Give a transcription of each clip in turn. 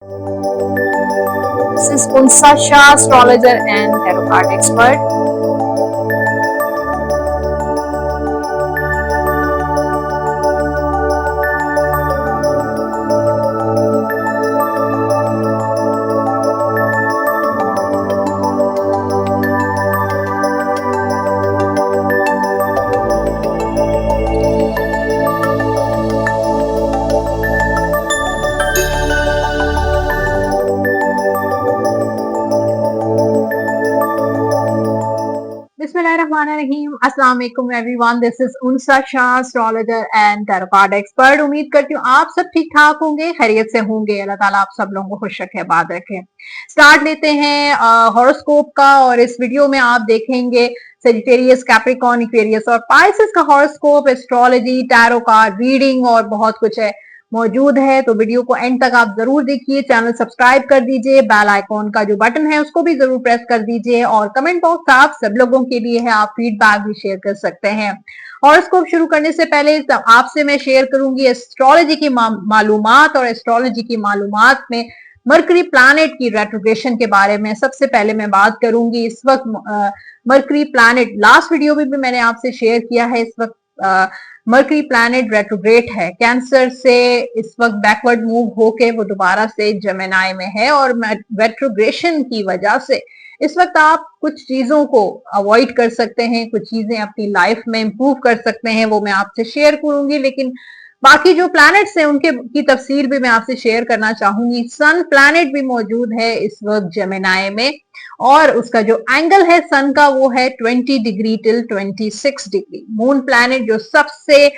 This is Unsa Shah, astrologer and tarot card expert. अस्सलाम वालेकुम everyone, this is Unsa Shah, astrologer and tarot card expert. उम्मीद करती हूँ आप सब ठीक ठाक होंगे, खैरियत से होंगे। अल्लाह ताला आप सब लोगों को खुश रखे, आबाद रखे। स्टार्ट लेते हैं हॉरोस्कोप का, और इस वीडियो में आप देखेंगे सेजिटेरियस, कैप्रिकॉर्न, एक्वेरियस और पाइसेस का horoscope, astrology, tarot card reading और बहुत कुछ है मौजूद है। तो वीडियो को एंड तक आप जरूर देखिए। चैनल सब्सक्राइब कर दीजिए, बेल आइकॉन का जो बटन है उसको भी जरूर प्रेस कर दीजिए, और कमेंट बॉक्स आप सब लोगों के लिए है, आप फीडबैक भी शेयर कर सकते हैं। हॉरोस्कोप शुरू करने से पहले आपसे मैं शेयर करूंगी एस्ट्रोलॉजी की मालूमात, और एस्ट्रोलॉजी की मालूमात में मरकरी प्लैनेट की रेट्रोग्रेशन के बारे में सबसे पहले मैं बात करूंगी। इस वक्त मरकरी प्लैनेट, लास्ट वीडियो में भी मैंने आपसे शेयर किया है, इस वक्त मरकरी प्लैनेट रेट्रोग्रेड है कैंसर से, इस वक्त बैकवर्ड मूव होके वो दोबारा से जेमिनी में है, और रेट्रोग्रेशन की वजह से इस वक्त आप कुछ चीजों को अवॉइड कर सकते हैं, कुछ चीजें अपनी लाइफ में इंप्रूव कर सकते हैं, वो मैं आपसे शेयर करूंगी। लेकिन बाकी जो प्लैनेट्स हैं उनके की तफसीर भी मैं आपसे शेयर करना चाहूंगी। सन प्लैनेट भी मौजूद है इस वक्त जेमिनी में, और उसका जो एंगल है सन का वो है 20 degree till 26 degree. Moon planet जो सबसे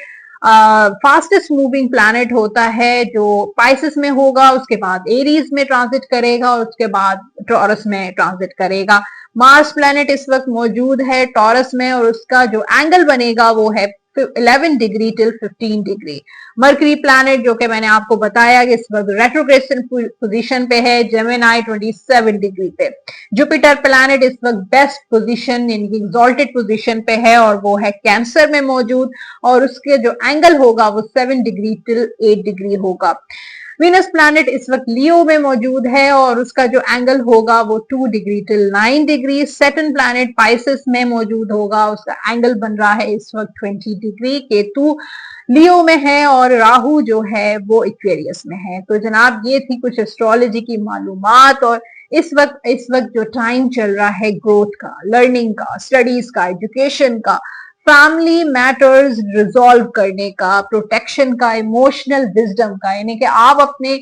फास्टेस्ट मूविंग प्लैनेट होता है, जो पाइसेस में होगा, उसके बाद एरीज में ट्रांजिट करेगा, और उसके बाद टॉरस में ट्रांजिट करेगा। मार्स प्लैनेट इस वक्त मौजूद है टॉरस में, और उसका जो एंगल बनेगा वो है 11 degree till 15 degree. Mercury planet जो कि मैंने आपको बताया कि इस वक्त रेट्रोग्रेशन पोजीशन पे है जेमिनी 27 डिग्री पे। जुपिटर प्लैनेट इस वक्त बेस्ट पोजीशन यानी कि एक्सॉल्टेड पोजीशन पे है, और वो है कैंसर में मौजूद, और उसके जो एंगल होगा वो 7 डिग्री टिल 8 डिग्री होगा। वीनस प्लैनेट इस वक्त लियो में मौजूद है, और उसका जो एंगल होगा वो 2 degree till 9 degree. Saturn planet Pisces में मौजूद होगा, उसका एंगल बन रहा है इस वक्त 20 डिग्री। केतु लियो में है, और राहु जो है वो एक्वेरियस में है। तो जनाब ये थी कुछ एस्ट्रोलॉजी की मालूमात, और इस वक्त जो टाइम चल रहा है ग्रोथ का, लर्निंग का, स्टडीज का, एजुकेशन का, फैमिली मैटर्स रिजॉल्व करने का, प्रोटेक्शन का, इमोशनल विजडम का, यानी कि आप अपने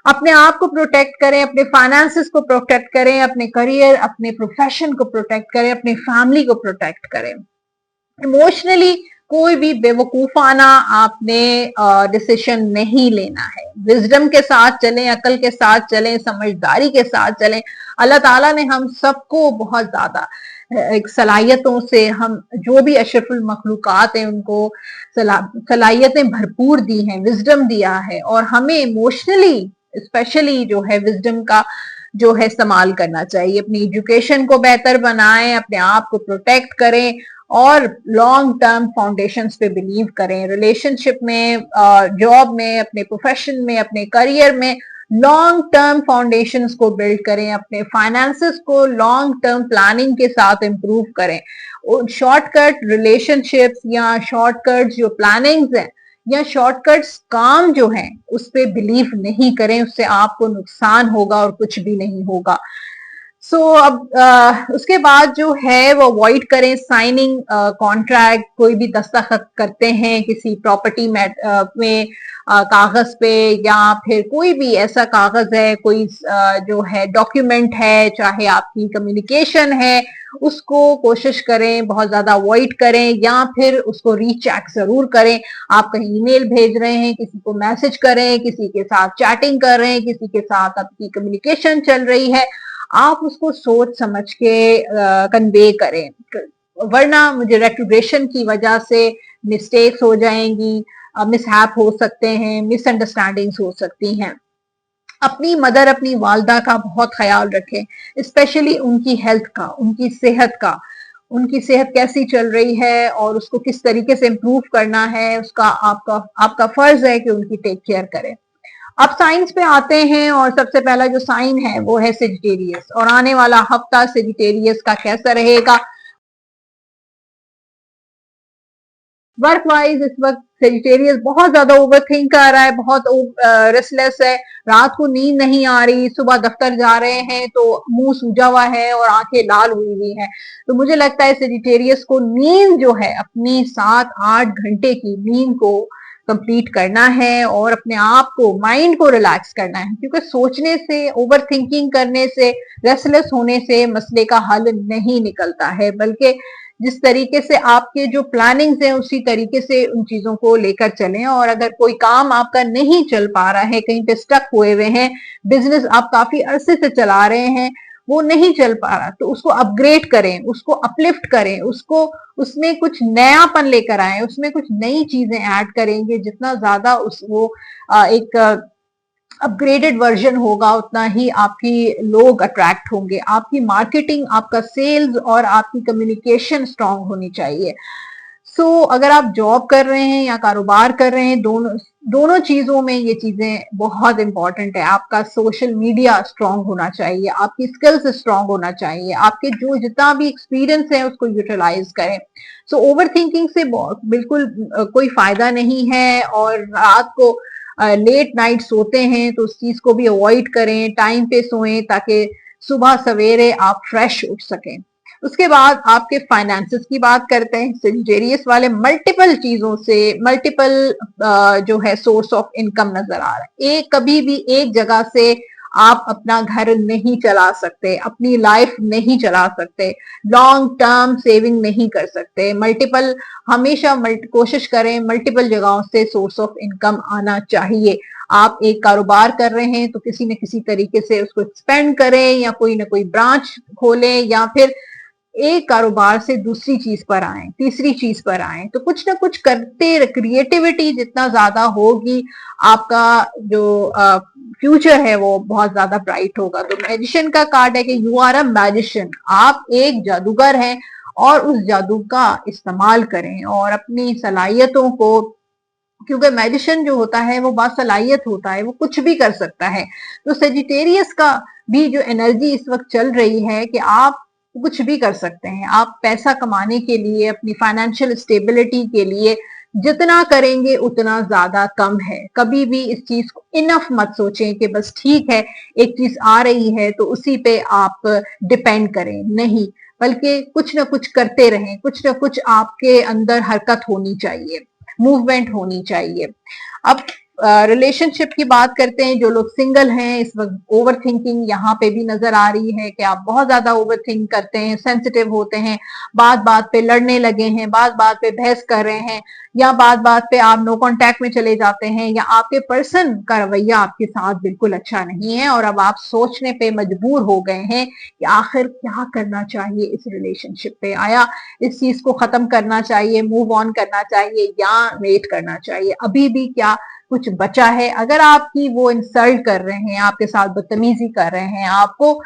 अपने आप को प्रोटेक्ट करें, अपने फाइनेंसेस को प्रोटेक्ट करें, अपने करियर, अपने प्रोफेशन को प्रोटेक्ट करें, अपने फैमिली को प्रोटेक्ट करें। इमोशनली कोई भी बेवकूफाना आपने डिसीजन नहीं लेना है। विजडम के साथ चलें, अकल के साथ चलें, समझदारी के साथ चलें। अल्लाह ताला ने हम सबको बहुत ज्यादा एक सलाहियतों से, हम जो भी अशरफुल मखलूकात हैं उनको सलाहियतें भरपूर दी हैं, विजडम दिया है, और हमें इमोशनली स्पेशली जो है विजडम का जो है इस्तेमाल करना चाहिए। अपनी एजुकेशन को बेहतर बनाएं, अपने आप को प्रोटेक्ट करें, और लॉन्ग टर्म फाउंडेशंस पे बिलीव करें। रिलेशनशिप में, जॉब में, अपने प्रोफेशन में, अपने करियर में लॉन्ग टर्म फाउंडेशंस को बिल्ड करें। अपने फाइनेंसेस को लॉन्ग टर्म प्लानिंग के साथ इंप्रूव करें। शॉर्टकट रिलेशनशिप्स या शॉर्टकट जो प्लानिंग्स हैं या शॉर्टकट्स काम जो हैं उस पर बिलीव नहीं करें, उससे आपको नुकसान होगा और कुछ भी नहीं होगा। अब उसके बाद जो है वो अवॉइड करें साइनिंग कॉन्ट्रैक्ट। कोई भी दस्तखत करते हैं किसी प्रॉपर्टी में कागज पे, या फिर कोई भी ऐसा कागज है, कोई जो है डॉक्यूमेंट है, चाहे आपकी कम्युनिकेशन है, उसको कोशिश करें बहुत ज्यादा अवॉइड करें, या फिर उसको रीचेक जरूर करें। आप कहीं ईमेल भेज रहे हैं, किसी को मैसेज करें, किसी के साथ चैटिंग कर रहे हैं, किसी के साथ आपकी कम्युनिकेशन चल रही है, आप उसको सोच समझ के कन्वे करें, वरना मुझे रेट्रोग्रेशन की वजह से मिस्टेक्स हो जाएंगी, मिसहैप हो सकते हैं, मिसअंडरस्टैंडिंग्स हो सकती हैं। अपनी मदर, अपनी वालदा का बहुत ख्याल रखें, स्पेशली उनकी हेल्थ का, उनकी सेहत का, उनकी सेहत कैसी चल रही है और उसको किस तरीके से इम्प्रूव करना है, उसका आपका फर्ज है कि उनकी टेक केयर करें। अब साइंस पे आते हैं और सबसे पहला जो साइन है वो है सेजिटेरियस, और आने वाला हफ्ता सेजिटेरियस का कैसा रहेगा। वर्क वाइज इस वक्त सेजिटेरियस बहुत ज्यादा ओवर थिंक कर रहा है, बहुत रेस्टलेस है, रात को नींद नहीं आ रही, सुबह दफ्तर जा रहे हैं तो मुंह सूजा हुआ है और आंखें लाल हुई हुई हैं। तो मुझे लगता है सेजिटेरियस को नींद जो है अपनी 7-8 घंटे की नींद को कंप्लीट करना है और अपने आप को, माइंड को रिलैक्स करना है, क्योंकि सोचने से, ओवर थिंकिंग करने से, रेस्टलेस होने से मसले का हल नहीं निकलता है, बल्कि जिस तरीके से आपके जो प्लानिंग्स हैं उसी तरीके से उन चीजों को लेकर चलें। और अगर कोई काम आपका नहीं चल पा रहा है, कहीं पे स्टक हुए हुए हैं, बिजनेस आप काफी अरसे से चला रहे हैं, वो नहीं चल पा रहा, तो उसको अपग्रेड करें, उसको अपलिफ्ट करें, उसको, उसमें कुछ नयापन लेकर आए, उसमें कुछ नई चीजें ऐड करेंगे। जितना ज्यादा उस वो एक अपग्रेडेड वर्जन होगा उतना ही आपकी लोग अट्रैक्ट होंगे, आपकी मार्केटिंग, आपका सेल्स और आपकी कम्युनिकेशन स्ट्रांग होनी चाहिए। अगर आप जॉब कर रहे हैं या कारोबार कर रहे हैं, दोनों दोनों चीजों में ये चीजें बहुत इंपॉर्टेंट है। आपका सोशल मीडिया स्ट्रांग होना चाहिए, आपकी स्किल्स स्ट्रांग होना चाहिए, आपके जो जितना भी एक्सपीरियंस है उसको यूटिलाइज करें। ओवर थिंकिंग से बिल्कुल कोई फायदा नहीं है, और रात को लेट नाइट सोते हैं तो उस चीज को भी अवॉइड करें, टाइम पे सोएं ताकि सुबह सवेरे आप फ्रेश उठ सकें। उसके बाद आपके फाइनेंसेस की बात करते हैं। सेजिटेरियस वाले मल्टीपल चीजों से, मल्टीपल जो है सोर्स ऑफ इनकम नजर आ रहा है। एक कभी भी एक जगह से आप अपना घर नहीं चला सकते, अपनी लाइफ नहीं चला सकते, लॉन्ग टर्म सेविंग नहीं कर सकते। मल्टीपल, हमेशा कोशिश करें मल्टीपल जगहों से सोर्स ऑफ इनकम आना चाहिए। आप एक कारोबार कर रहे हैं तो किसी न किसी तरीके से उसको एक्सपेंड करें, या कोई ना कोई ब्रांच खोलें, या फिर एक कारोबार से दूसरी चीज पर आए, तीसरी चीज पर आए, तो कुछ ना कुछ करते, क्रिएटिविटी जितना ज्यादा होगी, आपका जो फ्यूचर है वो बहुत ज्यादा ब्राइट होगा। तो मैजिशियन का कार्ड है कि यू आर अ मैजिशियन, आप एक जादूगर हैं, और उस जादू का इस्तेमाल करें और अपनी सलाहियतों को, क्योंकि मैजिशियन जो होता है वो बासलाहियत होता है, वो कुछ भी कर सकता है। तो सेजिटेरियस का भी जो एनर्जी इस वक्त चल रही है कि आप कुछ भी कर सकते हैं। आप पैसा कमाने के लिए, अपनी फाइनेंशियल स्टेबिलिटी के लिए जितना करेंगे उतना ज्यादा कम है। कभी भी इस चीज को इनफ मत सोचें कि बस ठीक है, एक चीज आ रही है तो उसी पे आप डिपेंड करें, नहीं, बल्कि कुछ ना कुछ करते रहें, कुछ ना कुछ आपके अंदर हरकत होनी चाहिए, मूवमेंट होनी चाहिए। अब रिलेशनशिप की बात करते हैं। जो लोग सिंगल हैं इस वक्त, ओवर थिंकिंग यहाँ पे भी नजर आ रही है कि आप बहुत ज्यादा ओवर थिंक करते हैं, सेंसिटिव होते हैं, बात बात पे लड़ने लगे हैं, बात बात पे बहस कर रहे हैं, या बात बात पे आप नो कांटेक्ट में चले जाते हैं, या आपके पर्सन का रवैया आपके साथ बिल्कुल अच्छा नहीं है, और अब आप सोचने पे मजबूर हो गए हैं कि आखिर क्या करना चाहिए इस रिलेशनशिप पे। आया इस चीज को खत्म करना चाहिए, मूव ऑन करना चाहिए, या वेट करना चाहिए, अभी भी क्या कुछ बचा है। अगर आपकी वो इंसल्ट कर रहे हैं, आपके साथ बदतमीजी कर रहे हैं, आपको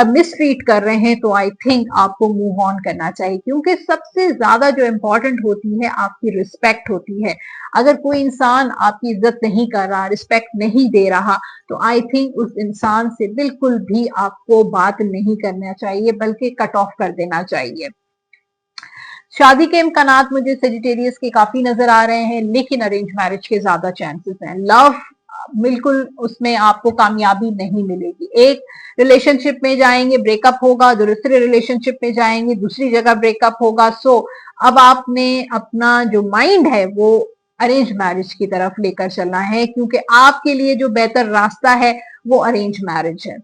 मिसट्रीट कर रहे हैं, तो आई थिंक आपको मूव ऑन करना चाहिए, क्योंकि सबसे ज्यादा जो इंपॉर्टेंट होती है आपकी रिस्पेक्ट होती है। अगर कोई इंसान आपकी इज्जत नहीं कर रहा, रिस्पेक्ट नहीं दे रहा, तो आई थिंक उस इंसान से बिल्कुल भी आपको बात नहीं करना चाहिए, बल्कि कट ऑफ कर देना चाहिए। शादी के इम्कानात मुझे सेजिटेरियस के काफी नजर आ रहे हैं, लेकिन अरेंज मैरिज के ज्यादा चांसेस हैं। लव बिल्कुल उसमें आपको कामयाबी नहीं मिलेगी। एक रिलेशनशिप में जाएंगे, ब्रेकअप होगा, दूसरे रिलेशनशिप में जाएंगे, दूसरी जगह ब्रेकअप होगा। अब आपने अपना जो माइंड है वो अरेंज मैरिज की तरफ लेकर चलना है, क्योंकि आपके लिए जो बेहतर रास्ता है वो अरेंज मैरिज है।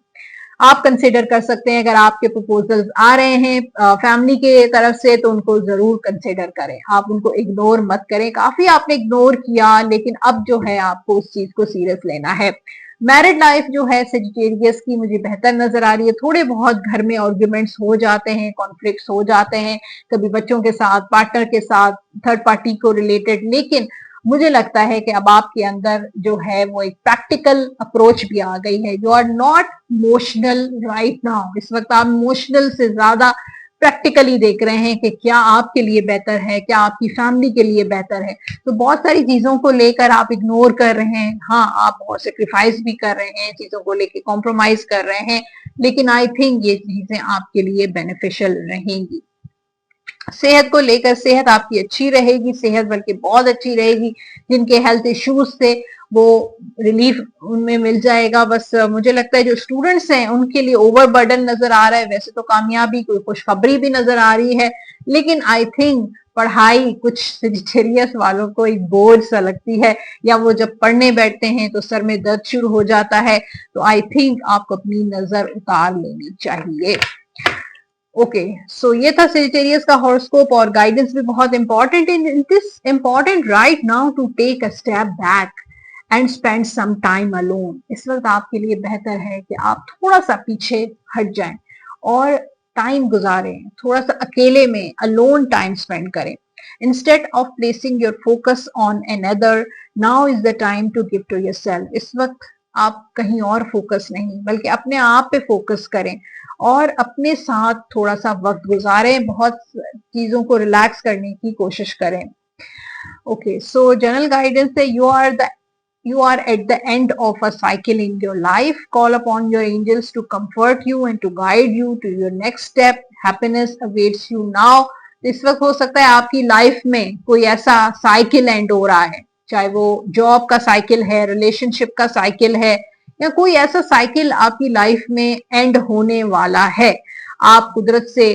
आप कंसिडर कर सकते हैं, अगर आपके प्रपोजल्स आ रहे हैं फैमिली के तरफ से, तो उनको जरूर कंसिडर करें, आप उनको इग्नोर मत करें। काफी आपने इग्नोर किया, लेकिन अब जो है आपको उस चीज को सीरियस लेना है। मैरिड लाइफ जो है सेजिटेरियस की मुझे बेहतर नजर आ रही है। थोड़े बहुत घर में आर्ग्यूमेंट्स हो जाते हैं, कॉन्फ्लिक्ट्स हो जाते हैं, कभी बच्चों के साथ, पार्टनर के साथ, थर्ड पार्टी को रिलेटेड, लेकिन मुझे लगता है कि अब आपके अंदर जो है वो एक प्रैक्टिकल अप्रोच भी आ गई है। You are not emotional right now, इस वक्त आप इमोशनल से ज्यादा प्रैक्टिकली देख रहे हैं कि क्या आपके लिए बेहतर है, क्या आपकी फैमिली के लिए बेहतर है। तो बहुत सारी चीजों को लेकर आप इग्नोर कर रहे हैं। हाँ, आप बहुत सेक्रीफाइस भी कर रहे हैं, चीजों को लेकर कॉम्प्रोमाइज कर रहे हैं, लेकिन आई थिंक ये चीजें आपके लिए बेनिफिशियल रहेंगी। सेहत को लेकर, सेहत आपकी अच्छी रहेगी, सेहत बल्कि बहुत अच्छी रहेगी। जिनके हेल्थ इश्यूज थे वो रिलीफ उनमें मिल जाएगा। बस मुझे लगता है जो स्टूडेंट्स हैं उनके लिए ओवरबर्डन नजर आ रहा है। वैसे तो कामयाबी, कोई खुशखबरी भी नजर आ रही है, लेकिन आई थिंक पढ़ाई कुछ सेजिटेरियस वालों को एक बोझ सा लगती है, या वो जब पढ़ने बैठते हैं तो सर में दर्द शुरू हो जाता है। तो आई थिंक आपको अपनी नजर उतार लेनी चाहिए। ओके, सो ये था सेजिटेरियस का हॉरोस्कोप, और गाइडेंस भी बहुत important in this important right now to take a step back and spend some time alone. इस वक्त आपके लिए बेहतर है कि आप थोड़ा सा पीछे हट जाएं और टाइम गुजारें, थोड़ा सा अकेले में अलोन टाइम स्पेंड करें। Instead of placing your focus on another, now is the time to give to yourself. इस वक्त आप कहीं और फोकस नहीं बल्कि अपने आप पे फोकस करें और अपने साथ थोड़ा सा वक्त गुजारें, बहुत चीजों को रिलैक्स करने की कोशिश करें। ओके, सो जनरल गाइडेंस है, you are at the end of a cycle in your life. Call upon your angels to comfort you and to guide you to your next step. Happiness awaits you now. इस वक्त हो सकता है आपकी life में कोई ऐसा cycle and हो रहा है, चाहे वो जॉब का साइकिल है, रिलेशनशिप का साइकिल है, या कोई ऐसा साइकिल आपकी लाइफ में एंड होने वाला है। आप कुदरत से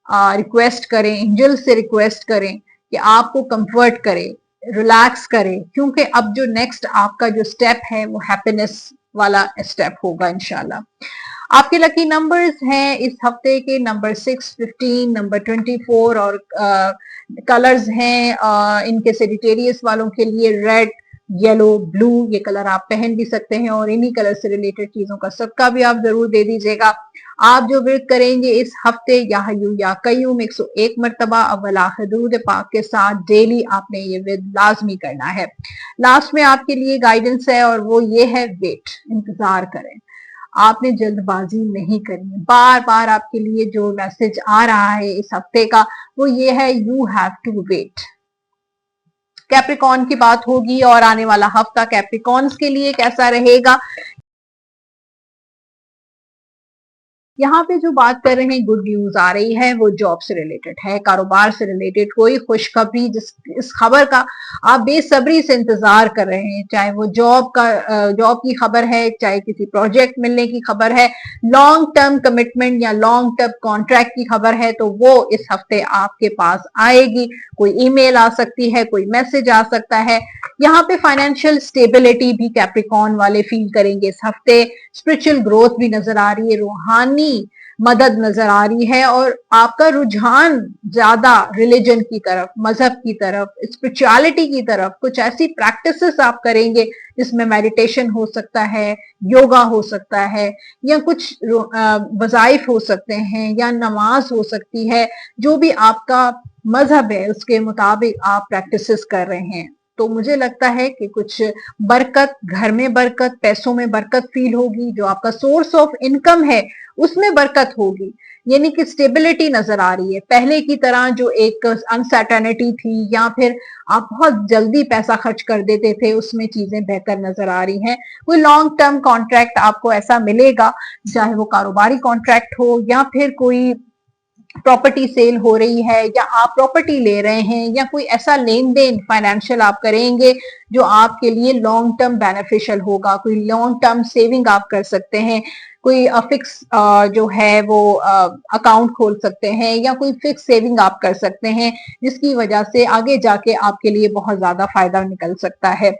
रिक्वेस्ट करें, एंजल से रिक्वेस्ट करें कि आपको कंफर्ट करे, रिलैक्स करें, क्योंकि अब जो नेक्स्ट आपका जो स्टेप है वो हैप्पीनेस वाला स्टेप होगा इंशाल्लाह। आपके लकी नंबर्स हैं इस हफ्ते के नंबर 6, 15, नंबर 24, और कलर्स हैं इनके सेजिटेरियस वालों के लिए रेड, येलो, ब्लू, ये कलर आप पहन भी सकते हैं, और इन्हीं कलर से रिलेटेड चीजों का सदका भी आप जरूर दे दीजिएगा। आप जो विर्द करेंगे इस हफ्ते, या हयू या कय्यूम 101 मरतबा अव्वल आखिर दुरूद पाक के साथ डेली आपने ये विर्द लाजमी करना है। लास्ट में आपके लिए गाइडेंस है, और वो ये है, वेट, इंतजार करें। आपने जल्दबाजी नहीं करनी। बार बार आपके लिए जो मैसेज आ रहा है इस हफ्ते का वो ये है, you have to wait. Capricorn की बात होगी, और आने वाला हफ्ता कैप्रिकॉन्स के लिए कैसा रहेगा। यहाँ पे जो बात कर रहे हैं, गुड न्यूज आ रही है, वो जॉब से रिलेटेड है, कारोबार से रिलेटेड कोई खुशखबरी, जिस इस खबर का आप बेसब्री से इंतजार कर रहे हैं, चाहे वो जॉब की खबर है, चाहे किसी प्रोजेक्ट मिलने की खबर है, लॉन्ग टर्म कमिटमेंट या लॉन्ग टर्म कॉन्ट्रैक्ट की खबर है, तो वो इस हफ्ते आपके पास आएगी। कोई ईमेल आ सकती है, कोई मैसेज आ सकता है। यहाँ पे फाइनेंशियल स्टेबिलिटी भी कैप्रिकॉन वाले फील करेंगे इस हफ्ते। स्पिरिचुअल ग्रोथ भी नजर आ रही है, रूहानी मदद नजर आ रही है, और आपका रुझान ज्यादा रिलीजन की तरफ, मजहब की तरफ, स्पिरिचुअलिटी की तरफ, कुछ ऐसी प्रैक्टिसेस आप करेंगे जिसमें मेडिटेशन हो सकता है, योगा हो सकता है, या कुछ वज़ाइफ हो सकते हैं, या नमाज हो सकती है। जो भी आपका मजहब है उसके मुताबिक आप प्रैक्टिसेस कर रहे हैं, तो मुझे लगता है कि कुछ बरकत, घर में बरकत, पैसों में बरकत फील होगी। जो आपका सोर्स ऑफ इनकम है उसमें बरकत होगी, यानी कि स्टेबिलिटी नजर आ रही है। पहले की तरह जो एक अनसर्टेनिटी थी, या फिर आप बहुत जल्दी पैसा खर्च कर देते थे, उसमें चीजें बेहतर नजर आ रही हैं। कोई लॉन्ग टर्म कॉन्ट्रैक्ट आपको ऐसा मिलेगा, चाहे वो कारोबारी कॉन्ट्रैक्ट हो, या फिर कोई प्रॉपर्टी सेल हो रही है, या आप प्रॉपर्टी ले रहे हैं, या कोई ऐसा लेन देन फाइनेंशियल आप करेंगे जो आपके लिए लॉन्ग टर्म बेनिफिशियल होगा। कोई लॉन्ग टर्म सेविंग आप कर सकते हैं, कोई फिक्स जो है वो अकाउंट खोल सकते हैं, या कोई फिक्स सेविंग आप कर सकते हैं, जिसकी वजह से आगे जाके आपके लिए बहुत ज्यादा फायदा निकल सकता है।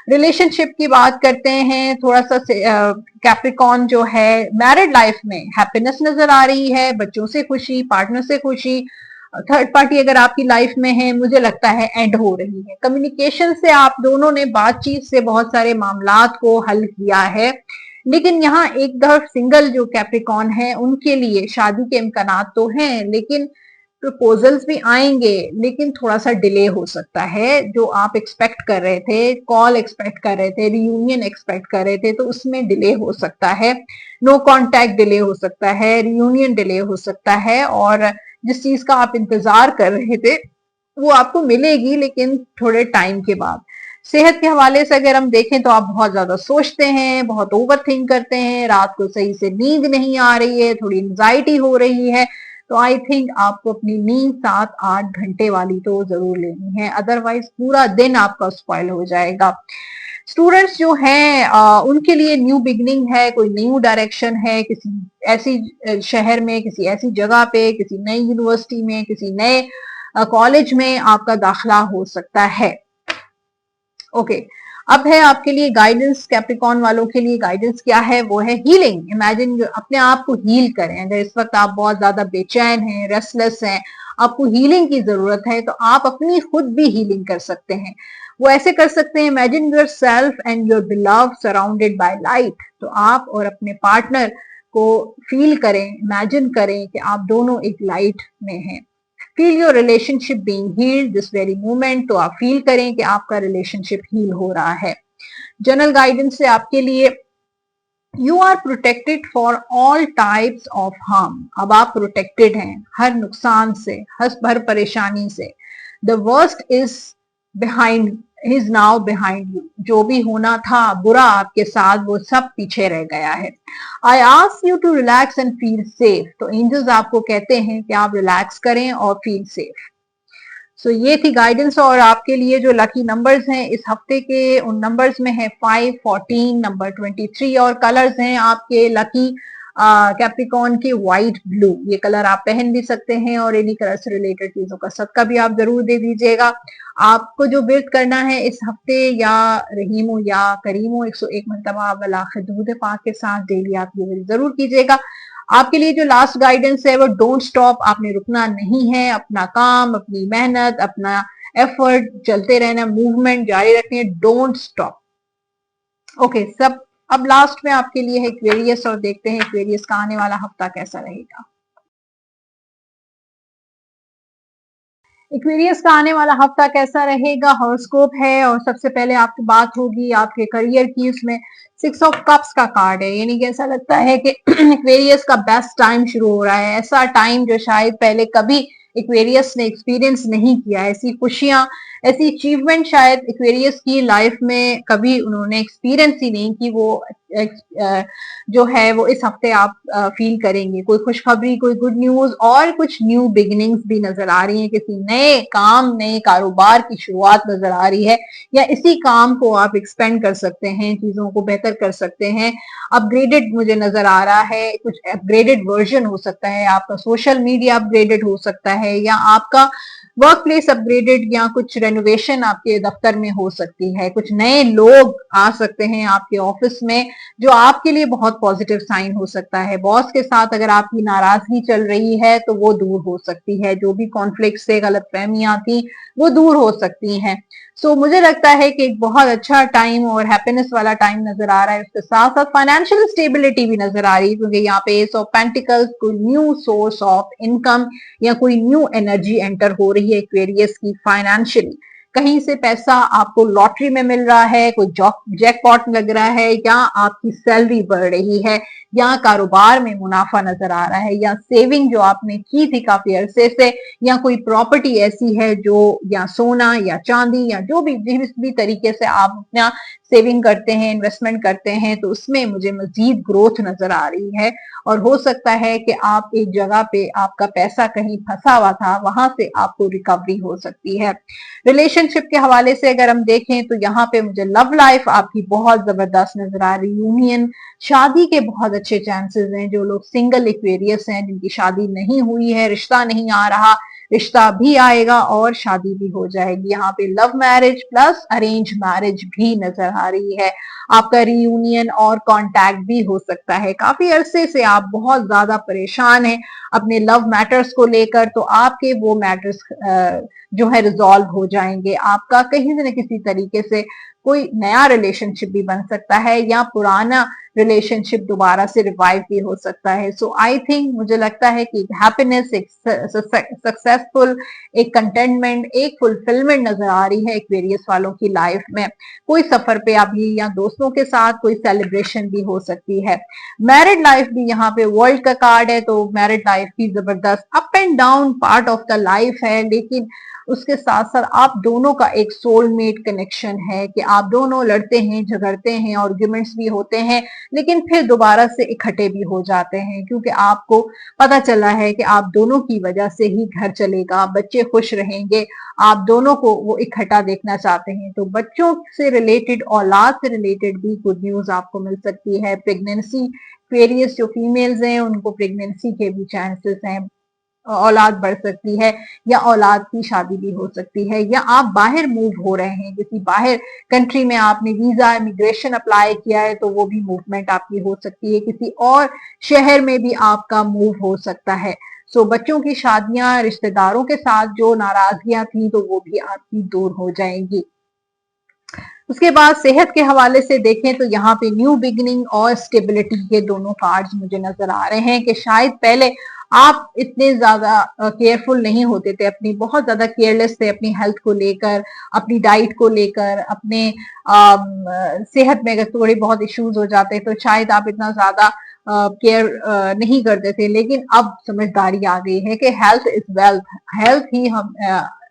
रिलेशनशिप की बात करते हैं, थोड़ा सा कैप्रिकॉन जो है, मैरिड लाइफ में हैप्पीनेस नजर आ रही है, बच्चों से खुशी, पार्टनर से खुशी। थर्ड पार्टी अगर आपकी लाइफ में है, मुझे लगता है एंड हो रही है। कम्युनिकेशन से आप दोनों ने बातचीत से बहुत सारे मामलात को हल किया है, लेकिन यहाँ एक तरफ सिंगल जो कैप्रिकॉन है उनके लिए शादी के इम्कानात तो हैं, लेकिन प्रपोजल्स भी आएंगे, लेकिन थोड़ा सा डिले हो सकता है। जो आप एक्सपेक्ट कर रहे थे, कॉल एक्सपेक्ट कर रहे थे, रियूनियन एक्सपेक्ट कर रहे थे, तो उसमें डिले हो सकता है। नो कांटेक्ट डिले हो सकता है, रियूनियन डिले हो सकता है, और जिस चीज का आप इंतजार कर रहे थे वो आपको मिलेगी, लेकिन थोड़े टाइम के बाद। सेहत के हवाले से अगर हम देखें तो आप बहुत ज्यादा सोचते हैं, बहुत ओवर थिंक करते हैं, रात को सही से नींद नहीं आ रही है, थोड़ी एंजाइटी हो रही है, तो आई थिंक आपको अपनी नींद 7-8 घंटे वाली तो जरूर लेनी है, अदरवाइज पूरा दिन आपका स्पॉइल हो जाएगा। स्टूडेंट्स जो हैं उनके लिए न्यू बिगनिंग है, कोई न्यू डायरेक्शन है, किसी ऐसी शहर में, किसी ऐसी जगह पे, किसी नई यूनिवर्सिटी में, किसी नए कॉलेज में आपका दाखिला हो सकता है। ओके, अब है आपके लिए गाइडेंस। कैप्रिकॉर्न वालों के लिए गाइडेंस क्या है? वो है हीलिंग। इमेजिन अपने आप को हील करें। अगर इस वक्त आप बहुत ज्यादा बेचैन हैं, रेस्टलेस हैं, आपको हीलिंग की जरूरत है, तो आप अपनी खुद भी हीलिंग कर सकते हैं। वो ऐसे कर सकते हैं, imagine your self and your beloved surrounded by light. तो आप और अपने पार्टनर को फील करें, इमेजिन करें कि आप दोनों एक लाइट में हैं। Feel your relationship being healed this very moment. तो आप फील करें कि आपका रिलेशनशिप हील हो रहा है। जनरल गाइडेंस से आपके लिए, you are protected for all types of harm. अब आप प्रोटेक्टेड हैं हर नुकसान से, हर परेशानी से। The worst is behind, is now behind you. जो भी होना था बुरा आपके साथ, वो सब पीछे रह गया है। I ask you to relax and feel safe. तो एंजल्स आपको कहते हैं कि आप रिलैक्स करें और फील सेफ। सो ये थी गाइडेंस। और आपके लिए जो लकी नंबर्स हैं इस हफ्ते के, उन नंबर्स में है 5, 14, नंबर 23। और कलर्स हैं आपके लकी कैप्रिकॉर्न के व्हाइट, ब्लू। ये कलर आप पहन भी सकते हैं और इन्हीं कलर से रिलेटेड चीजों का सदका भी आप जरूर दे दीजिएगा। आपको जो विर्द करना है इस हफ्ते, या रहीमो या करीमो 101 मरतबा वला खदूद पाक के साथ डेली आप ये विर्द जरूर कीजिएगा। आपके लिए जो लास्ट गाइडेंस है वो डोंट स्टॉप। आपने रुकना नहीं है, अपना काम, अपनी मेहनत, अपना एफर्ट चलते रहना, मूवमेंट जारी रखनी है, डोंट स्टॉप। ओके, सब अब लास्ट में आपके लिए है एक्वेरियस, और देखते हैं एक्वेरियस का आने वाला हफ्ता कैसा रहेगा। एक्वेरियस का आने वाला हफ्ता कैसा रहेगा, हॉरोस्कोप है, और सबसे पहले आपकी बात होगी आपके करियर की। उसमें 6 ऑफ कप्स का कार्ड है, यानी कि ऐसा लगता है कि एक्वेरियस का बेस्ट टाइम शुरू हो रहा है। ऐसा टाइम जो शायद पहले कभी एक्वेरियस ने एक्सपीरियंस नहीं किया। ऐसी खुशियां, ऐसी अचीवमेंट शायद एक्वेरियस की लाइफ में कभी उन्होंने एक्सपीरियंस ही नहीं की। वो जो है वो इस हफ्ते आप फील करेंगे। कोई खुशखबरी, कोई गुड न्यूज, और कुछ न्यू बिगिनिंग्स भी नजर आ रही है। किसी नए काम, नए कारोबार की शुरुआत नजर आ रही है, या इसी काम को आप एक्सपेंड कर सकते हैं, चीजों को बेहतर कर सकते हैं। अपग्रेडेड मुझे नजर आ रहा है, कुछ अपग्रेडेड वर्जन हो सकता है, आपका सोशल मीडिया अपग्रेडेड हो सकता है, या आपका वर्क प्लेस अपग्रेडेड, या कुछ रेनोवेशन आपके दफ्तर में हो सकती है। कुछ नए लोग आ सकते हैं आपके ऑफिस में, जो आपके लिए बहुत पॉजिटिव साइन हो सकता है। बॉस के साथ अगर आपकी नाराजगी चल रही है तो वो दूर हो सकती है। जो भी कॉन्फ्लिक्ट से गलतफहमियां थी वो दूर हो सकती हैं। सो मुझे लगता है कि एक बहुत अच्छा टाइम और हैप्पीनेस वाला टाइम नजर आ रहा है। उसके साथ साथ फाइनेंशियल स्टेबिलिटी भी नजर आ रही है, क्योंकि यहाँ पे एस ऑफ पेंटिकल्स, कोई न्यू सोर्स ऑफ इनकम या कोई न्यू एनर्जी एंटर हो रही है एक्वेरियस की फाइनेंशियली। कहीं से पैसा आपको लॉटरी में मिल रहा है, कोई जैकपॉट लग रहा है, या आपकी सैलरी बढ़ रही है, या कारोबार में मुनाफा नजर आ रहा है, या सेविंग जो आपने की थी काफी अरसे से, या कोई प्रॉपर्टी ऐसी है जो, या सोना या चांदी, या जो भी जिस भी तरीके से आप अपना सेविंग करते हैं, इन्वेस्टमेंट करते हैं, तो उसमें मुझे मजीद ग्रोथ नजर आ रही है। और हो सकता है कि आप एक जगह पे, आपका पैसा कहीं फंसा हुआ था, वहां से आपको रिकवरी हो सकती है। रिलेशनशिप के हवाले से अगर हम देखें तो यहाँ पे मुझे लव लाइफ आपकी बहुत जबरदस्त नजर आ रही, यूनियन, शादी के बहुत अच्छे चांसेस हैं। जो लोग सिंगल एक्वेरियस हैं, जिनकी शादी नहीं हुई है, रिश्ता नहीं आ रहा, रिश्ता भी आएगा और शादी भी हो जाएगी। यहाँ पे love marriage plus arrange marriage भी नजर आ रही है। आपका रियूनियन और कांटेक्ट भी हो सकता है। काफी अरसे से आप बहुत ज्यादा परेशान हैं अपने लव मैटर्स को लेकर, तो आपके वो मैटर्स जो है रिजॉल्व हो जाएंगे। आपका कहीं न किसी तरीके से कोई नया रिलेशनशिप भी बन सकता है, या पुराना रिलेशनशिप दोबारा से रिवाइव भी हो सकता है। सो आई थिंक, मुझे लगता है कि हैप्पीनेस, एक सक्सेसफुल, एक कंटेंटमेंट, एक फुलफिलमेंट नजर आ रही है एक्वेरियस वालों की लाइफ में। कोई सफर पे अभी या दोस्तों के साथ कोई सेलिब्रेशन भी हो सकती है। मैरिड लाइफ भी यहाँ पे वर्ल्ड का कार्ड है, तो मैरिड लाइफ भी जबरदस्त up and down part of the life है, लेकिन उसके साथ साथ आप दोनों का एक सोलमेट कनेक्शन है कि आप दोनों लड़ते हैं, झगड़ते हैं, आर्ग्यूमेंट्स भी होते हैं, लेकिन फिर दोबारा से इकट्ठे भी हो जाते हैं, क्योंकि आपको पता चला है कि आप दोनों की वजह से ही घर चलेगा, बच्चे खुश रहेंगे, आप दोनों को वो इकट्ठा देखना चाहते हैं। तो बच्चों से रिलेटेड, औलाद से रिलेटेड भी गुड न्यूज आपको मिल सकती है। प्रेगनेंसी, एक्वेरियस जो फीमेल्स हैं उनको प्रेगनेंसी के भी चांसेस हैं, औलाद बढ़ सकती है, या औलाद की शादी भी हो सकती है, या आप बाहर मूव हो रहे हैं, किसी बाहर कंट्री में आपने वीजा इमिग्रेशन अप्लाई किया है, तो वो भी मूवमेंट आपकी हो सकती है, किसी और शहर में भी आपका मूव हो सकता है। सो बच्चों की शादियां, रिश्तेदारों के साथ जो नाराजगियां थी, तो वो भी आपकी दूर हो जाएंगी। उसके बाद सेहत के हवाले से देखें तो यहाँ पे न्यू बिगिनिंग और स्टेबिलिटी के दोनों कार्ड्स मुझे नजर आ रहे हैं कि शायद पहले आप इतने ज्यादा केयरफुल नहीं होते थे, अपनी बहुत ज्यादा केयरलेस थे अपनी हेल्थ को लेकर, अपनी डाइट को लेकर, अपने सेहत में अगर थोड़े बहुत इश्यूज हो जाते तो शायद आप इतना ज्यादा केयर नहीं करते थे। लेकिन अब समझदारी आ गई है कि हेल्थ इज वेल्थ, हेल्थ ही हम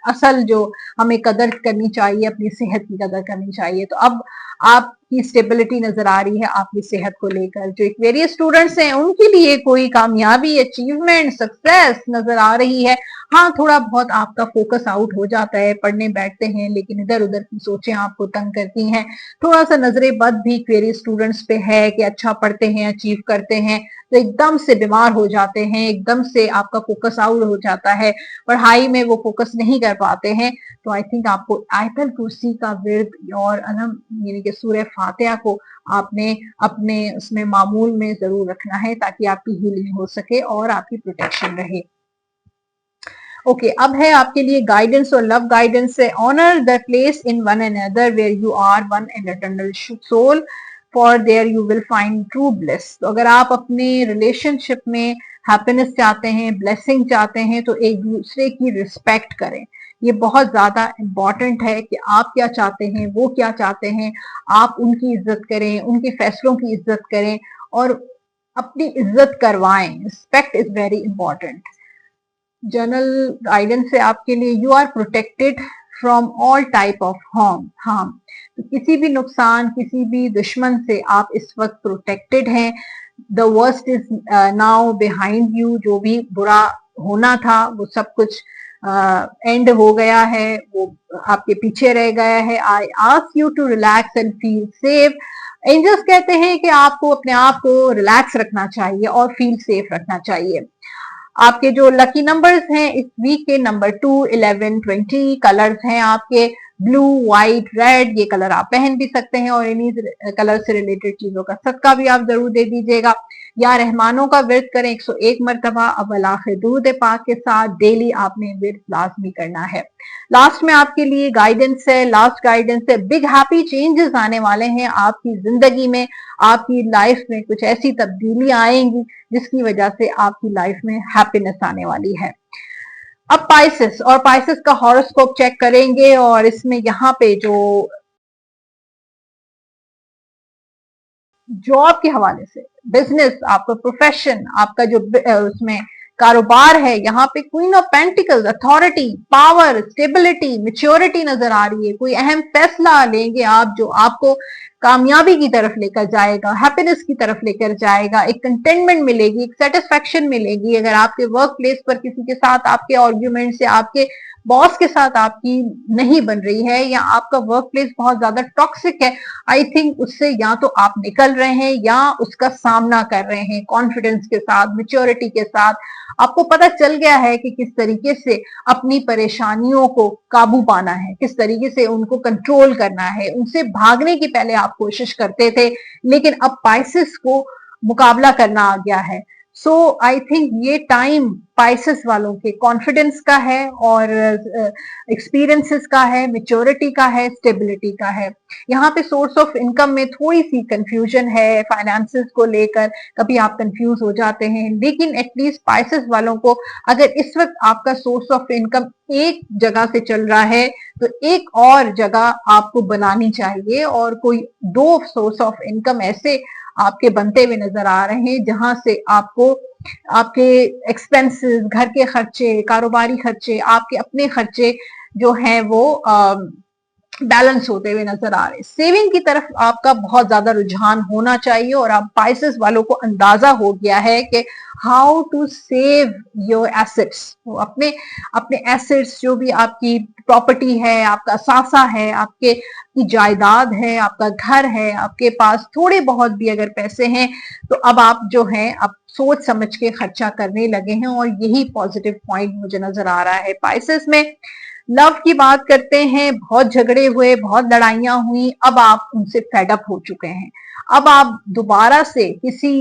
असल जो हमें कदर करनी चाहिए, अपनी सेहत की कदर करनी चाहिए। तो अब आपकी स्टेबिलिटी नजर आ रही है आपकी सेहत को लेकर। जो एक्वेरियस स्टूडेंट्स हैं उनके लिए कोई कामयाबी, अचीवमेंट, सक्सेस नजर आ रही है। हाँ, थोड़ा बहुत आपका फोकस आउट हो जाता है, पढ़ने बैठते हैं लेकिन इधर उधर की सोचें आपको तंग करती हैं। थोड़ा सा नजरे बद भी एक्वेरियस स्टूडेंट्स पे है कि अच्छा पढ़ते हैं, अचीव करते हैं, तो एकदम से बीमार हो जाते हैं, एकदम से आपका फोकस आउट हो जाता है, पढ़ाई में वो फोकस नहीं कर पाते हैं। तो आई थिंक आपको आयतल कुर्सी का विर्द और अनम यानी कि सूरह फातिहा को आपने अपने उसमें मामूल में जरूर रखना है, ताकि आपकी हीलिंग हो सके और आपकी प्रोटेक्शन रहे। ओके, अब है आपके लिए गाइडेंस और लव गाइडेंस है। Honour the place in one another where you are one and eternal soul, for there you will find true bliss. तो अगर आप अपने रिलेशनशिप में हैप्पीनेस चाहते हैं, ब्लेसिंग चाहते हैं, तो एक दूसरे की रिस्पेक्ट करें। ये बहुत ज्यादा इंपॉर्टेंट है कि आप क्या चाहते हैं, वो क्या चाहते हैं, आप उनकी इज्जत करें, उनके फैसलों की इज्जत करें और अपनी इज्जत करवाएं। Respect is very important. General guidance है आपके लिए, you are protected from all type of harm. तो किसी भी नुकसान, किसी भी दुश्मन से आप इस वक्त प्रोटेक्टेड हैं। The worst is now behind you. जो भी बुरा होना था वो सब कुछ एंड हो गया है, वो आपके पीछे रह गया है। I ask you to relax and feel safe. Angels कहते हैं कि आपको अपने आप को रिलैक्स रखना चाहिए और फील सेफ रखना चाहिए। आपके जो लकी नंबर्स हैं इस वीक के, नंबर 2, 11, 20। कलर्स हैं आपके ब्लू, व्हाइट, रेड। ये कलर आप पहन भी सकते हैं और इन्हीं कलर से रिलेटेड चीजों का सदका भी आप जरूर दे दीजिएगा। या रहमानों का विर्द करें 101 मरतबा अव्वल आखिर दुरूद पाक के साथ। डेली आपने विर्द लाजमी करना है। लास्ट में आपके लिए गाइडेंस है, लास्ट गाइडेंस है, बिग हैप्पी चेंजेस आने वाले हैं आपकी जिंदगी में। आपकी लाइफ में कुछ ऐसी तब्दीलियां आएंगी जिसकी वजह से आपकी लाइफ में हैप्पीनेस आने वाली है। अब पाइसेस, और पाइसेस का हॉरोस्कोप चेक करेंगे, और इसमें यहाँ पे जो जॉब के हवाले से, बिजनेस, आपका प्रोफेशन, आपका जो उसमें कारोबार है, यहाँ पे queen of pentacles, authority, power, stability, maturity नजर आ रही है। कोई अहम फैसला लेंगे आप जो आपको कामयाबी की तरफ लेकर जाएगा, हैप्पीनेस की तरफ लेकर जाएगा, एक कंटेनमेंट मिलेगी, एक सेटिस्फेक्शन मिलेगी। अगर आपके वर्क प्लेस पर किसी के साथ आपके आर्ग्यूमेंट से, आपके बॉस के साथ आपकी नहीं बन रही है, या आपका वर्क प्लेस बहुत ज्यादा टॉक्सिक है, आई थिंक उससे या तो आप निकल रहे हैं या उसका सामना कर रहे हैं कॉन्फिडेंस के साथ, मेच्योरिटी के साथ। आपको पता चल गया है कि किस तरीके से अपनी परेशानियों को काबू पाना है, किस तरीके से उनको कंट्रोल करना है। उनसे भागने की पहले आप कोशिश करते थे, लेकिन अब पाइसेस को मुकाबला करना आ गया है। सो आई थिंक ये टाइम स्पाइसेस वालों के कॉन्फिडेंस का है और एक्सपीरियंसेस का है, मेच्योरिटी का है, स्टेबिलिटी का है। यहाँ पे सोर्स ऑफ इनकम में थोड़ी सी कंफ्यूजन है फाइनेंसेस को लेकर, कभी आप कंफ्यूज हो जाते हैं, लेकिन एटलीस्ट स्पाइसेस वालों को अगर इस वक्त आपका सोर्स ऑफ इनकम एक जगह से चल रहा है तो एक और जगह आपको बनानी चाहिए, और कोई दो सोर्स ऑफ इनकम ऐसे आपके बनते हुए नजर आ रहे हैं जहां से आपको आपके एक्सपेंसेस, घर के खर्चे, कारोबारी खर्चे, आपके अपने खर्चे जो हैं वो बैलेंस होते हुए नजर आ रहे हैं। सेविंग की तरफ आपका बहुत ज्यादा रुझान होना चाहिए, और आप स्पाइसेस वालों को अंदाजा हो गया है कि how to save your assets. तो अपने अपने एसेट्स, जो भी आपकी प्रॉपर्टी है, आपका असासा है, आपके की जायदाद है, आपका घर है, आपके पास थोड़े बहुत भी अगर पैसे हैं तो अब आप जो है अब सोच समझ के खर्चा करने लगे हैं, और यही पॉजिटिव पॉइंट मुझे नजर आ रहा है स्पाइसेस में। लव की बात करते हैं, बहुत झगड़े हुए, बहुत लड़ाइयां हुई, अब आप उनसे फेडअप हो चुके हैं। अब आप दोबारा से किसी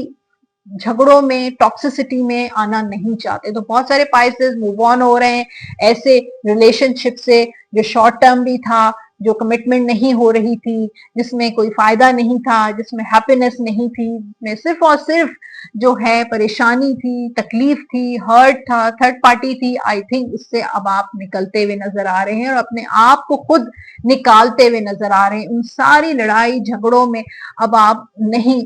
झगड़ों में, टॉक्सिसिटी में आना नहीं चाहते। तो बहुत सारे पाइसेस मूव ऑन हो रहे हैं ऐसे रिलेशनशिप से जो शॉर्ट टर्म भी था, जो कमिटमेंट नहीं हो रही थी, जिसमें कोई फायदा नहीं था, जिसमें हैप्पीनेस नहीं थी, जिसमें सिर्फ और सिर्फ जो है परेशानी थी, तकलीफ थी, हर्ट था, थर्ड पार्टी थी। आई थिंक उससे अब आप निकलते हुए नजर आ रहे हैं और अपने आप को खुद निकालते हुए नजर आ रहे हैं। उन सारी लड़ाई झगड़ों में अब आप नहीं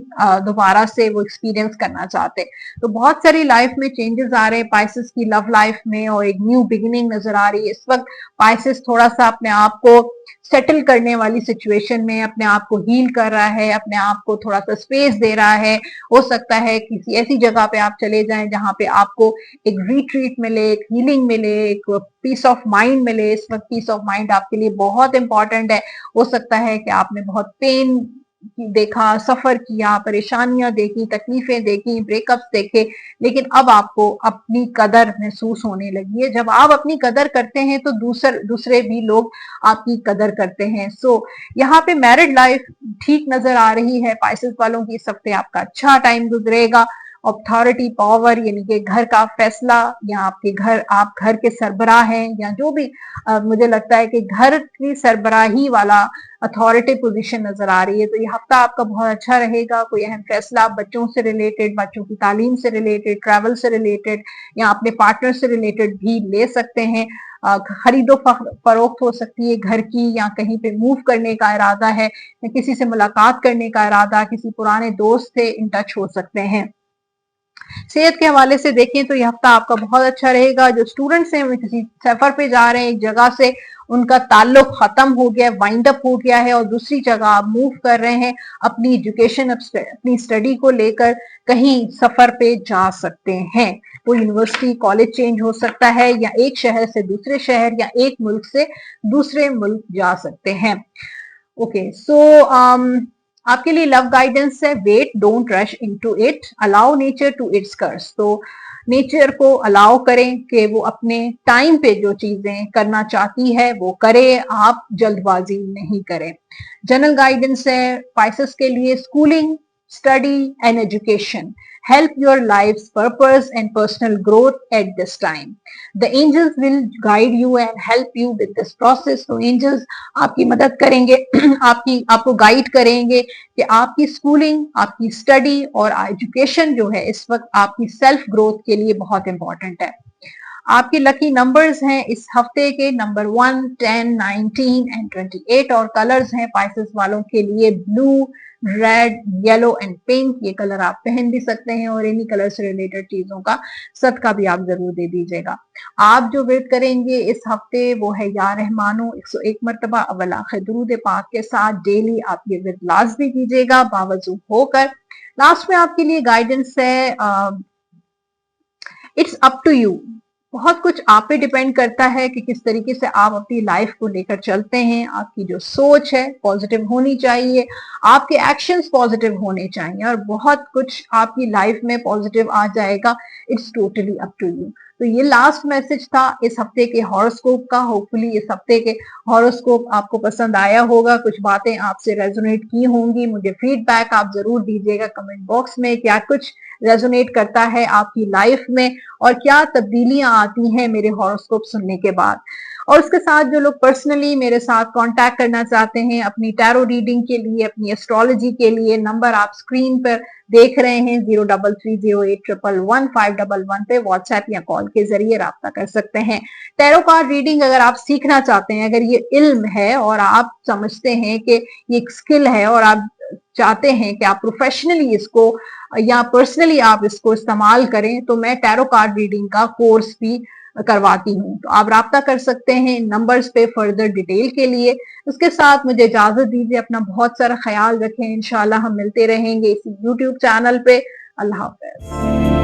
दोबारा से वो एक्सपीरियंस करना चाहते। तो बहुत सारी लाइफ में चेंजेस आ रहे हैं पाइसेस की लव लाइफ में, और एक न्यू बिगिनिंग नजर आ रही है इस वक्त। पाइसेस थोड़ा सा अपने आप को सेटल करने वाली सिचुएशन में अपने आप को हील कर रहा है, अपने आप को थोड़ा सा स्पेस दे रहा है। हो सकता है किसी ऐसी जगह पे आप चले जाएं जहां पे आपको एक रिट्रीट मिले, एक हीलिंग मिले, एक पीस ऑफ माइंड मिले। इस वक्त पीस ऑफ माइंड आपके लिए बहुत इंपॉर्टेंट है। हो सकता है कि आपने बहुत पेन देखा, सफर किया, परेशानियां देखी, तकलीफें देखी, ब्रेकअप्स देखे, लेकिन अब आपको अपनी कदर महसूस होने लगी है। जब आप अपनी कदर करते हैं तो दूसरे भी लोग आपकी कदर करते हैं। सो यहाँ पे मैरिड लाइफ ठीक नजर आ रही है पाइसेस वालों की। इस हफ्ते आपका अच्छा टाइम गुजरेगा। अथॉरिटी पावर यानी कि घर का फैसला, या आपके घर, आप घर के सरबराह हैं, या जो भी मुझे लगता है कि घर की सरबराही वाला अथॉरिटी पोजीशन नजर आ रही है। तो ये हफ्ता आपका बहुत अच्छा रहेगा। कोई अहम फैसला बच्चों से रिलेटेड, बच्चों की तालीम से रिलेटेड, ट्रैवल से रिलेटेड, या अपने पार्टनर से रिलेटेड भी ले सकते हैं। खरीदो फरोख्त हो सकती है घर की, या कहीं पे मूव करने का इरादा है, या किसी से मुलाकात करने का इरादा, किसी पुराने दोस्त से इन टच हो सकते हैं। सेहत के हवाले से देखें तो यह हफ्ता आपका बहुत अच्छा रहेगा। जो स्टूडेंट्स हैं वो किसी सफर पे जा रहे हैं, एक जगह से उनका ताल्लुक खत्म हो गया, वाइंड अप हो गया है, और दूसरी जगह आप मूव कर रहे हैं अपनी एजुकेशन, अपनी स्टडी को लेकर कहीं सफर पे जा सकते हैं। वो यूनिवर्सिटी, कॉलेज चेंज हो सकता है, या एक शहर से दूसरे शहर, या एक मुल्क से दूसरे मुल्क जा सकते हैं। ओके, सो आपके लिए लव गाइडेंस है, wait, don't rush into it, allow nature to its course. तो नेचर को अलाउ करें कि वो अपने टाइम पे जो चीजें करना चाहती है वो करे, आप जल्दबाजी नहीं करें। जनरल गाइडेंस है पाइसेस के लिए, schooling, study and education help your life's purpose and personal growth at this time. The angels will guide you and help you with this process. तो angels आपकी मदद करेंगे, आपको गाइड करेंगे कि आपकी स्कूलिंग, आपकी स्टडी और एजुकेशन जो है इस वक्त आपकी सेल्फ ग्रोथ के लिए बहुत इंपॉर्टेंट है। आपके लकी नंबर्स हैं इस हफ्ते के नंबर 1, 10, 19 एंड 28, और कलर्स हैं पाइसेस वालों के लिए blue, red, yellow and pink. ये कलर आप पहन भी सकते हैं, और इन्हीं कलर से रिलेटेड चीजों का सदका भी आप जरूर दे दीजिएगा। आप जो वेट करेंगे इस हफ्ते वो है या रहमानो 101 मरतबा अव्वल आखिर दुरूद पाक के साथ डेली आप ये विर्द लाज़मी कीजिएगा बावजूद होकर। लास्ट में आपके लिए गाइडेंस है, इट्स अप टू यू। बहुत कुछ आप पे डिपेंड करता है कि किस तरीके से आप अपनी लाइफ को लेकर चलते हैं। आपकी जो सोच है पॉजिटिव होनी चाहिए, आपके एक्शंस पॉजिटिव होने चाहिए, और बहुत कुछ आपकी लाइफ में पॉजिटिव आ जाएगा। It's totally up to you. तो ये लास्ट मैसेज था इस हफ्ते के हॉरोस्कोप का। होपफुली इस हफ्ते के हॉरोस्कोप आपको पसंद आया होगा, कुछ बातें आपसे रेजोनेट की होंगी। मुझे फीडबैक आप जरूर दीजिएगा कमेंट बॉक्स में, क्या कुछ रेजोनेट करता है आपकी लाइफ में और क्या तब्दीलियां आती हैं मेरे हॉरोस्कोप सुनने के बाद। और उसके साथ जो लोग पर्सनली मेरे साथ कांटेक्ट करना चाहते हैं अपनी टैरो रीडिंग के लिए, अपनी एस्ट्रोलॉजी के लिए, नंबर आप स्क्रीन पर देख रहे हैं 033081111511 पे व्हाट्सएप या कॉल के जरिए राब्ता कर सकते हैं। टैरो कार्ड रीडिंग अगर आप सीखना चाहते हैं, अगर ये इल्म है और आप समझते हैं कि ये एक स्किल है और आप चाहते हैं कि आप प्रोफेशनली इसको या पर्सनली आप इसको इस्तेमाल करें, तो मैं टैरो कार्ड रीडिंग का कोर्स भी करवाती हूँ। तो आप राब्ता कर सकते हैं इन नंबर्स पे फर्दर डिटेल के लिए। उसके साथ मुझे इजाजत दीजिए, अपना बहुत सारा ख्याल रखें। इंशाल्लाह हम मिलते रहेंगे इसी यूट्यूब चैनल पे। अल्लाह हाफ़िज़।